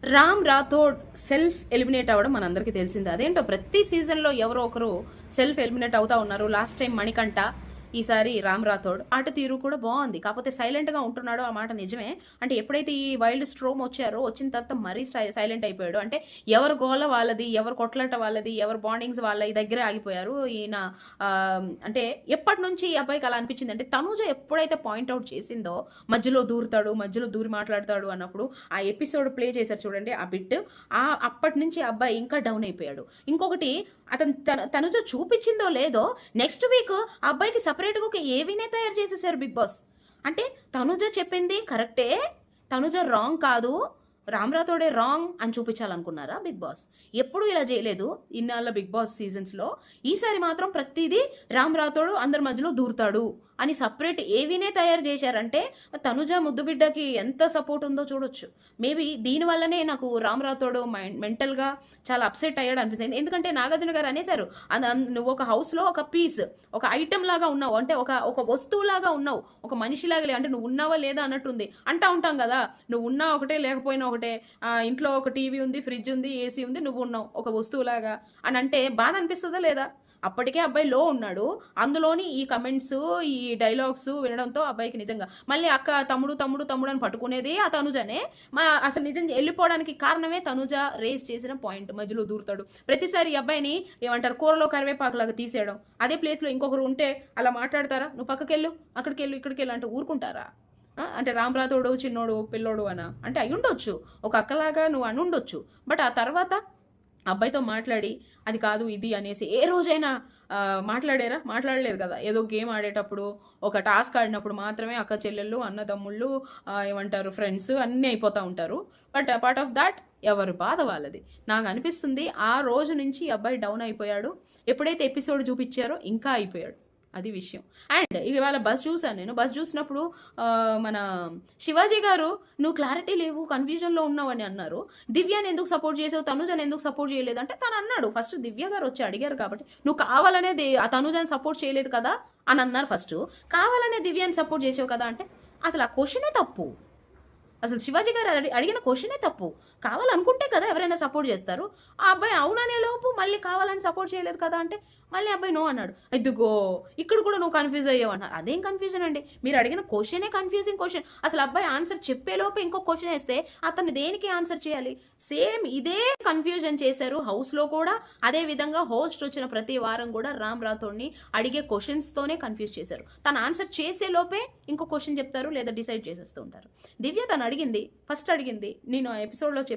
Ram Rathod self eliminate అవ్వడం మనందరికీ తెలిసిందే. అదేంటో ప్రతి సీజన్లో ఎవరో ఒకరు సెల్ఫ్ ఎలిమినేట్ అవుతా ఉన్నారు. లాస్ట్ టైం మణికంఠ, ఈసారి రామ్ రాథోడ్. ఆట తీరు కూడా బాగుంది, కాకపోతే సైలెంట్గా ఉంటున్నాడు. ఆ మాట నిజమే. అంటే ఎప్పుడైతే ఈ వైల్డ్ స్ట్రోమ్ వచ్చారో, వచ్చిన తర్వాత మరీ సైలెంట్ అయిపోయాడు. అంటే ఎవరు గోల వాళ్ళది, ఎవరు కొట్లాట వాళ్ళది, ఎవరు బాండింగ్స్ వాళ్ళ దగ్గరే ఆగిపోయారు. ఈయన అంటే ఎప్పటి నుంచి ఈ అబ్బాయికి అలా అనిపించింది అంటే, తనుజ ఎప్పుడైతే పాయింట్అవుట్ చేసిందో మధ్యలో దూరుతాడు, మధ్యలో దూరి మాట్లాడతాడు అన్నప్పుడు ఆ ఎపిసోడ్ ప్లే చేశారు చూడండి, ఆ బిట్, అప్పటి నుంచి ఆ అబ్బాయి ఇంకా డౌన్ అయిపోయాడు. ఇంకొకటి, తనుజ చూపించిందో లేదో, నెక్స్ట్ వీక్ ఆ అబ్బాయికి సపరేట్గా ఒక ఏవీనే తయారు చేసేసారు బిగ్ బాస్. అంటే తనుజ చెప్పింది కరెక్టే, తనుజ రాంగ్ కాదు, రామ్ రాథోడే రాంగ్ అని చూపించాలనుకున్నారా బిగ్ బాస్? ఎప్పుడు ఇలా చేయలేదు ఇన్నాళ్ళ బిగ్ బాస్ సీజన్స్లో. ఈసారి మాత్రం ప్రతిదీ రామ్ రాథోడు అందరి మధ్యలో దూరుతాడు అని సపరేట్ ఏవీనే తయారు చేశారంటే తనుజ ముద్దుబిడ్డకి ఎంత సపోర్ట్ ఉందో చూడొచ్చు. మేబీ దీనివల్లనే నాకు రామ్ రాథోడు మెంటల్గా చాలా అప్సెట్ అయ్యాడు అనిపిస్తుంది. ఎందుకంటే నాగార్జున గారు అనేశారు, నువ్వు ఒక హౌస్లో ఒక పీస్, ఒక ఐటమ్ లాగా ఉన్నావు, అంటే ఒక వస్తువులాగా ఉన్నావు, ఒక మనిషిలాగా అంటే నువ్వు ఉన్నావా లేదా అన్నట్టుంది. అంటా ఉంటాం కదా, నువ్వు ఉన్నా ఒకటే లేకపోయినా ఒకటే, ఇంట్లో ఒక టీవీ ఉంది, ఫ్రిడ్జ్ ఉంది, ఏసీ ఉంది, నువ్వు ఉన్నావు ఒక వస్తువులాగా అని అంటే బాధ అనిపిస్తుందా లేదా? అప్పటికే అబ్బాయి లో ఉన్నాడు, అందులోని ఈ కమెంట్స్, ఈ డైలాగ్స్ వినడంతో అబ్బాయికి నిజంగా మళ్ళీ అక్క తమ్ముడు తమ్ముడు తమ్ముడు అని పట్టుకునేది ఆ తనుజనే. అసలు నిజంగా వెళ్ళిపోవడానికి కారణమే తనుజ రేస్ చేసిన పాయింట్. మధ్యలో దూరుతాడు ప్రతిసారి. ఈ అబ్బాయిని ఏమంటారు, కూరలో కరివేపాకులాగా తీసేయడం. అదే ప్లేస్లో ఇంకొకరు ఉంటే అలా మాట్లాడతారా? నువ్వు పక్కకెళ్ళు, అక్కడికి వెళ్ళు, ఇక్కడికి వెళ్ళు అంటే ఊరుకుంటారా? అంటే రామ్ రాథోడు చిన్నోడు పిల్లోడు అంటే అయి ఉండొచ్చు, ఒక అక్కలాగా నువ్వు అని ఉండొచ్చు. బట్ ఆ తర్వాత అబ్బాయితో మాట్లాడి అది కాదు ఇది అనేసి ఏ రోజైనా మాట్లాడారా? మాట్లాడలేదు కదా. ఏదో గేమ్ ఆడేటప్పుడు, ఒక టాస్క్ ఆడినప్పుడు మాత్రమే అక్క చెల్లెళ్ళు, అన్నదమ్ముళ్ళు, ఏమంటారు, ఫ్రెండ్స్ అన్నీ అయిపోతూ ఉంటారు. బట్ పార్ట్ ఆఫ్ దాట్ ఎవరు బాధ వాళ్ళది. నాకు అనిపిస్తుంది ఆ రోజు నుంచి అబ్బాయి డౌన్ అయిపోయాడు. ఎప్పుడైతే ఎపిసోడ్ చూపించారో ఇంకా అయిపోయాడు. అది విషయం. అండ్ ఇవాళ బస్ చూసాను నేను. బస్ చూసినప్పుడు మన శివాజీ గారు, నువ్వు క్లారిటీ లేవు, కన్ఫ్యూజన్లో ఉన్నావు అని అన్నారు. దివ్యాని ఎందుకు సపోర్ట్ చేసావు, తనుజని ఎందుకు సపోర్ట్ చేయలేదు అంటే తను అన్నాడు, ఫస్ట్ దివ్య గారు వచ్చి అడిగారు కాబట్టి, నువ్వు కావాలనే ఆ తనుజని సపోర్ట్ చేయలేదు కదా అని అన్నారు. ఫస్ట్ కావాలనే దివ్యాని సపోర్ట్ చేసావు కదా అంటే అసలు ఆ క్వశ్చనే తప్పు. అసలు శివాజీ గారు అడిగిన క్వశ్చనే తప్పు. కావాలనుకుంటే కదా ఎవరైనా సపోర్ట్ చేస్తారు. ఆ అబ్బాయి అవుననే లోపు మళ్ళీ కావాలని సపోర్ట్ చేయలేదు కదా అంటే మళ్ళీ అబ్బాయి నో అన్నాడు. ఇదిగో ఇక్కడ కూడా నువ్వు కన్ఫ్యూజ్ అయ్యావు అన్నారు. అదేం కన్ఫ్యూజన్ అండి? మీరు అడిగిన క్వశ్చనే కన్ఫ్యూజింగ్ క్వశ్చన్. అసలు అబ్బాయి ఆన్సర్ చెప్పేలోపు ఇంకో క్వశ్చన్ వేస్తే అతన్ని దేనికి ఆన్సర్ చేయాలి? సేమ్ ఇదే కన్ఫ్యూజన్ చేశారు హౌస్లో కూడా. అదే విధంగా హోస్ట్ వచ్చిన ప్రతి వారం కూడా రామ్ రాథోడ్ని అడిగే క్వశ్చన్స్తోనే కన్ఫ్యూజ్ చేశారు. తను ఆన్సర్ చేసే లోపే ఇంకో క్వశ్చన్ చెప్తారు, లేదా డిసైడ్ చేసేస్తూ ఉంటారు. దివ్య తను అడిగింది, ఫస్ట్ అడిగింది, నేను ఆ ఎపిసోడ్లో